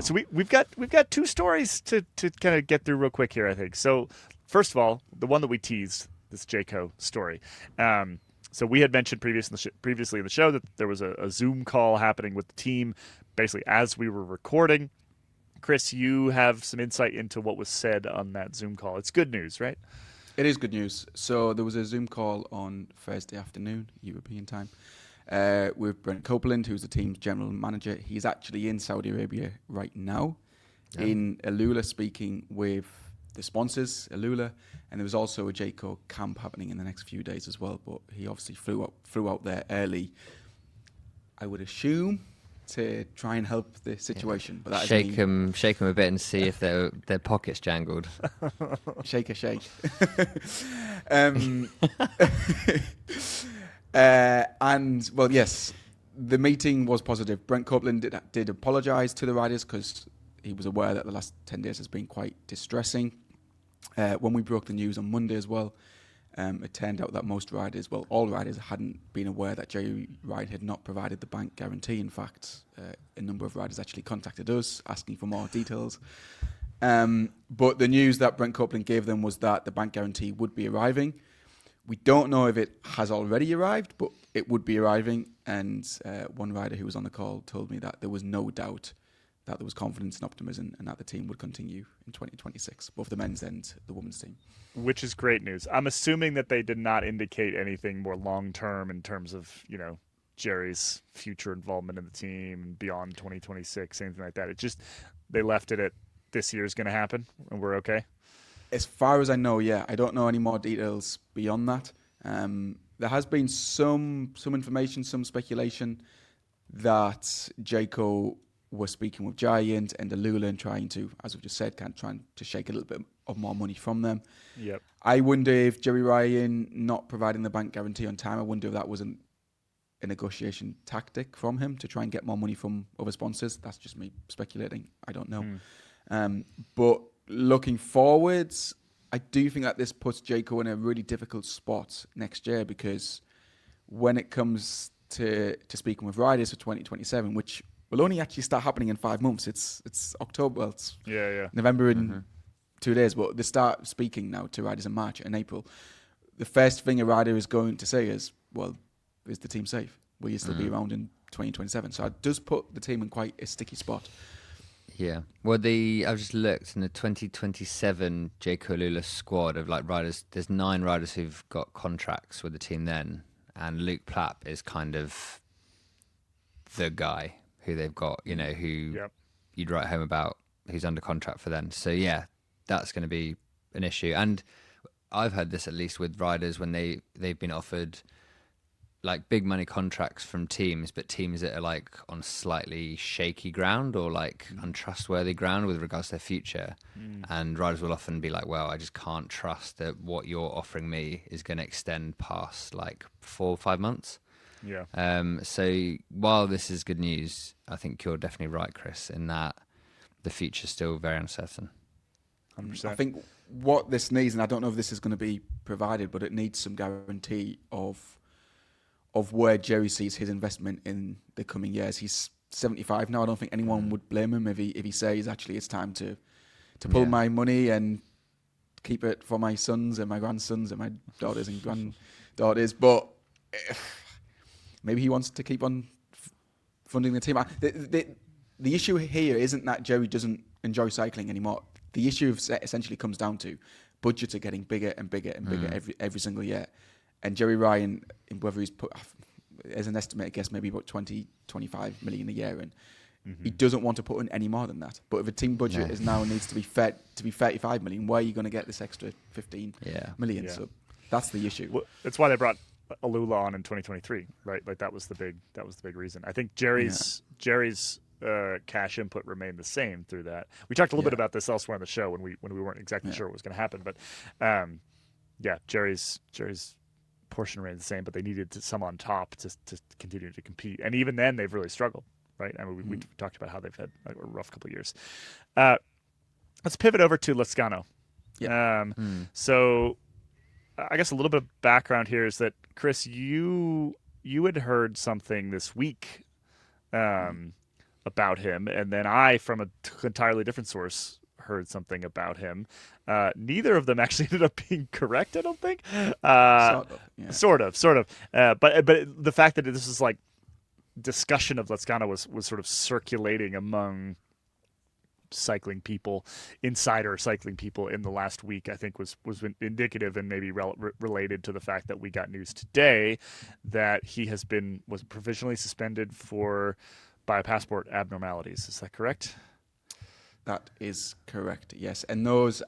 So we've got two stories to kind of get through real quick here, I think. So first of all, the one that we teased, this Jayco story. So we had mentioned previously in the show that there was a Zoom call happening with the team, basically as we were recording. Chris, you have some insight into what was said on that Zoom call. It's good news, right? It is good news. So there was a Zoom call on Thursday afternoon, European time, with Brent Copeland, who's the team's general manager. He's actually in Saudi Arabia right now, in AlUla, speaking with the sponsors, AlUla, and there was also a Jayco camp happening in the next few days as well. But he obviously flew out there early, I would assume, to try and help the situation. But that shake them a bit and see if their pockets jangled. Shake a shake. um, and well, yes, the meeting was positive. Brent Copeland did apologise to the riders because he was aware that the last 10 days has been quite distressing. When we broke the news on Monday as well, it turned out that most riders, well, all riders, hadn't been aware that Jerry Ryan had not provided the bank guarantee. In fact, a number of riders actually contacted us asking for more details. But the news that Brent Copeland gave them was that the bank guarantee would be arriving. We don't know if it has already arrived, but it would be arriving. And one rider who was on the call told me that there was no doubt that there was confidence and optimism and that the team would continue in 2026, both the men's and the women's team. Which is great news. I'm assuming that they did not indicate anything more long-term in terms of, Jerry's future involvement in the team beyond 2026, anything like that. It just, they left it at this year's going to happen and we're okay. As far as I know, yeah. I don't know any more details beyond that. There has been some information, some speculation that Jayco were speaking with Giant and AlUla and trying to, as we've just said, trying to shake a little bit of more money from them. Yep. I wonder if Jerry Ryan not providing the bank guarantee on time, I wonder if that was a negotiation tactic from him to try and get more money from other sponsors. That's just me speculating. I don't know. But looking forwards, I do think that this puts Jayco in a really difficult spot next year, because when it comes to speaking with riders for 2027, which will only actually start happening in 5 months. It's October. Well, it's November in 2 days, but they start speaking now to riders in March and April. The first thing a rider is going to say is, well, is the team safe? Will you still be around in 2027? So it does put the team in quite a sticky spot. Yeah. Well, I've just looked in the 2027 Jayco-AlUla squad of riders. There's 9 riders who've got contracts with the team then, and Luke Plapp is kind of the guy who they've got, who you'd write home about, who's under contract for them. So yeah, that's going to be an issue. And I've heard this at least with riders when they've been offered big money contracts from teams, but teams that are on slightly shaky ground or untrustworthy ground with regards to their future. And riders will often be well, I just can't trust that what you're offering me is going to extend past 4 or 5 months. Yeah. So while this is good news, I think you're definitely right, Chris, in that the future's still very uncertain. 100%. I think what this needs, and I don't know if this is going to be provided, but it needs some guarantee of where Jerry sees his investment in the coming years. He's 75 now. I don't think anyone would blame him if he says, actually, it's time to pull my money and keep it for my sons and my grandsons and my daughters and granddaughters. But maybe he wants to keep on funding the team. The issue here isn't that Jerry doesn't enjoy cycling anymore. The issue essentially comes down to budgets are getting bigger and bigger and bigger every single year. And Jerry Ryan, whether he's put, as an estimate, I guess maybe about 20, 25 million a year, and he doesn't want to put in any more than that. But if a team budget is now needs to be 35 million, where are you going to get this extra 15 million? Yeah. So that's the issue. Well, that's why they brought AlUla on in 2023, right? That was the big reason. I think Jerry's cash input remained the same through that. We talked a little bit about this elsewhere on the show when we weren't exactly sure what was going to happen, but Jerry's portion remained the same, but they needed some on top to continue to compete. And even then, they've really struggled, right? I mean, we talked about how they've had a rough couple of years. Let's pivot over to Lascano. So I guess a little bit of background here is that, Chris, you had heard something this week about him, and then I, from an entirely different source, heard something about him. Neither of them actually ended up being correct, I don't think. Sort of. Yeah. Sort of. But the fact that this is like discussion of Lazkano was sort of circulating among cycling people, insider cycling people in the last week, I think was indicative and maybe related to the fact that we got news today that he was provisionally suspended for biopassport abnormalities. Is that correct? That is correct, yes. And those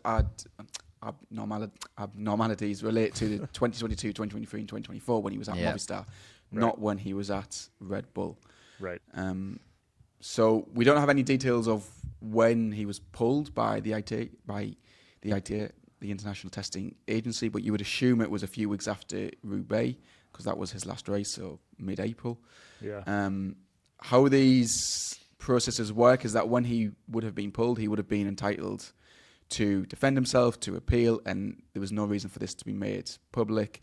abnormalities relate to the 2022, 2023, and 2024 when he was at Movistar, not when he was at Red Bull. Right. So we don't have any details of when he was pulled by the ITA, the International Testing Agency, but you would assume it was a few weeks after Roubaix, because that was his last race, so mid-April. Yeah. How these processes work is that when he would have been pulled, he would have been entitled to defend himself, to appeal, and there was no reason for this to be made public.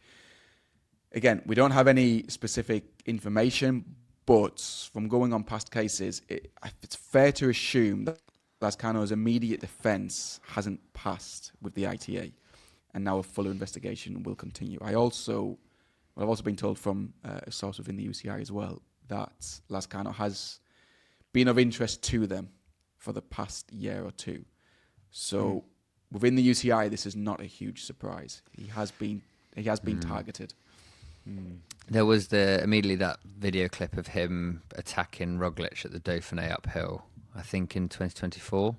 Again, we don't have any specific information, but from going on past cases, it's fair to assume that Lazkano's immediate defence hasn't passed with the ITA, and now a fuller investigation will continue. I've also been told from a source within the UCI as well that Lazkano has been of interest to them for the past year or two. So within the UCI, this is not a huge surprise. He has been targeted. There was immediately that video clip of him attacking Roglic at the Dauphiné uphill. I think in 2024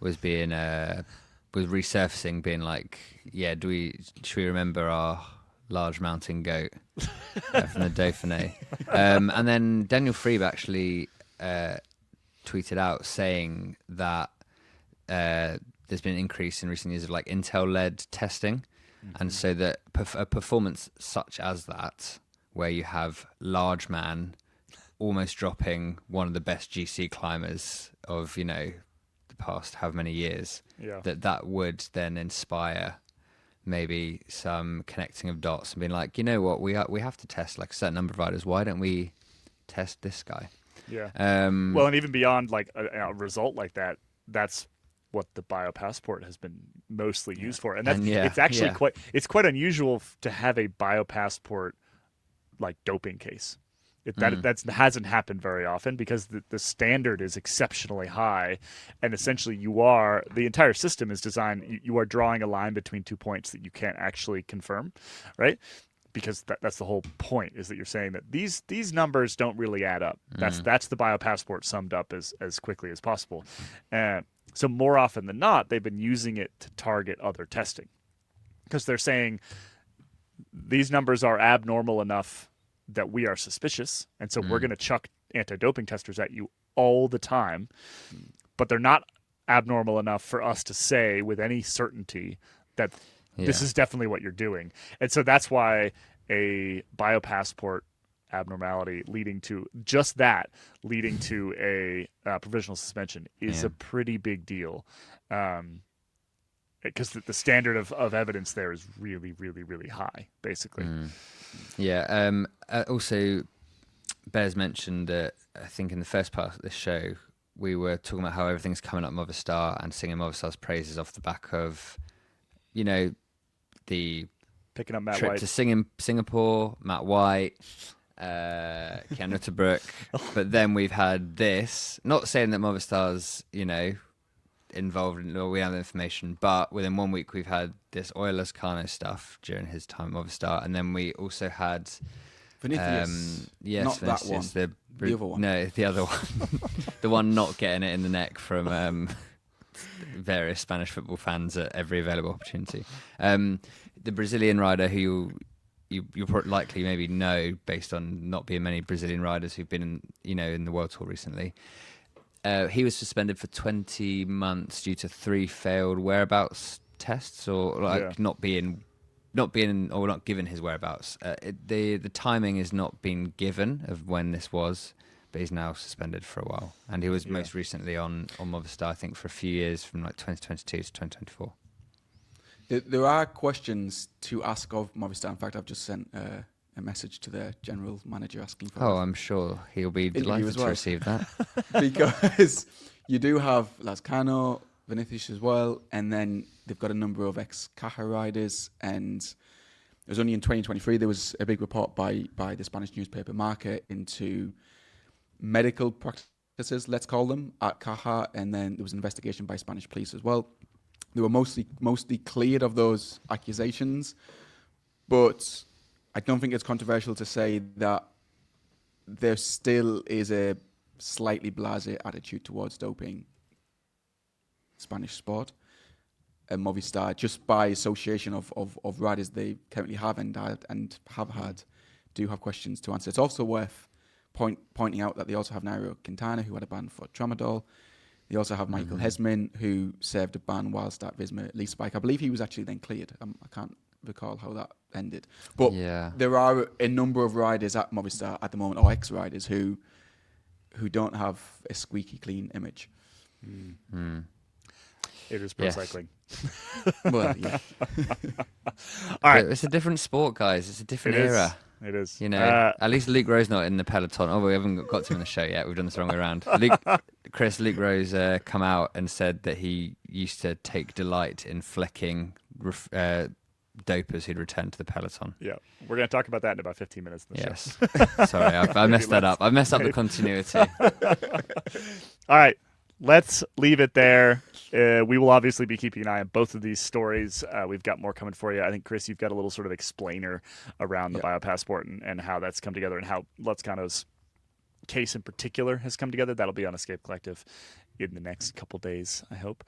was resurfacing, being like, yeah, should we remember our large mountain goat from the Dauphiné? And then Daniel Friebe actually tweeted out saying that there's been an increase in recent years of like Intel-led testing. And so that a performance such as that, where you have large man almost dropping one of the best GC climbers of, the past how many years, that would then inspire maybe some connecting of dots and being like, you know what, we have to test like a certain number of riders. Why don't we test this guy? Yeah. Well, and even beyond like a result like that, that's what the biopassport has been mostly used for, and that's it's actually quite unusual to have a biopassport like doping case. That hasn't happened very often because the standard is exceptionally high, and essentially the entire system is designed. You are drawing a line between 2 points that you can't actually confirm, right? Because that's the whole point, is that you're saying that these numbers don't really add up. That's the biopassport summed up as quickly as possible. So more often than not, they've been using it to target other testing because they're saying these numbers are abnormal enough that we are suspicious, and so we're going to chuck anti-doping testers at you all the time, but they're not abnormal enough for us to say with any certainty that this is definitely what you're doing. And so that's why a biopassport abnormality leading to a provisional suspension is a pretty big deal, because the standard of evidence there is really, really, really high, basically. Also, Bears mentioned that I think in the first part of this show we were talking about how everything's coming up Movistar and singing Movistar's praises off the back of, the picking up Matt trip White to Singapore, Matt White, Ken Utterbrook, but then we've had this. Not saying that Movistar's, involved in, or we have information, but within 1 week we've had this Oier Lazkano stuff during his time at Movistar, and then we also had Vinicius. Not that one. The other one. No, the other one. The one not getting it in the neck from various Spanish football fans at every available opportunity. The Brazilian rider who you'll likely maybe know based on not being many Brazilian riders who've been in the World Tour recently. He was suspended for 20 months due to 3 failed whereabouts tests, or not given his whereabouts. The timing has not been given of when this was, but he's now suspended for a while. And he was most recently on Movistar, I think, for a few years from like 2022 to 2024. There are questions to ask of Movistar. In fact, I've just sent a message to their general manager asking for Oh, an I'm sure he'll be interview delighted as to well. receive that. because you do have Lazkano, Vinicius as well, and then they've got a number of ex-Caja riders. And it was only in 2023 there was a big report by the Spanish newspaper Marca into medical practices, let's call them, at Caja, and then there was an investigation by Spanish police as well. They were mostly cleared of those accusations, but I don't think it's controversial to say that there still is a slightly blasé attitude towards doping Spanish sport. And Movistar, just by association of riders they currently have and have had, do have questions to answer. It's also worth pointing out that they also have Nairo Quintana, who had a ban for tramadol. They also have Michael Hesman, who served a ban whilst at Visma Lease Bike. I believe he was actually then cleared. I can't recall how that ended. But there are a number of riders at Movistar at the moment, or ex-riders, who don't have a squeaky clean image. It is pro cycling. Well, yeah. All right. It's a different sport, guys. It's a different era. It is. You know, at least Luke Rowe's not in the peloton. Oh, we haven't got to him in the show yet. We've done this the wrong way around. Luke Rowe's come out and said that he used to take delight in flecking dopers who'd returned to the peloton. Yeah, we're going to talk about that in about 15 minutes in the show. Sorry, I messed that up. I messed up the continuity. All right, let's leave it there. We will obviously be keeping an eye on both of these stories. We've got more coming for you. I think, Chris, you've got a little sort of explainer around the biopassport and how that's come together and how Lazkano's case in particular has come together. That'll be on Escape Collective in the next couple days, I hope.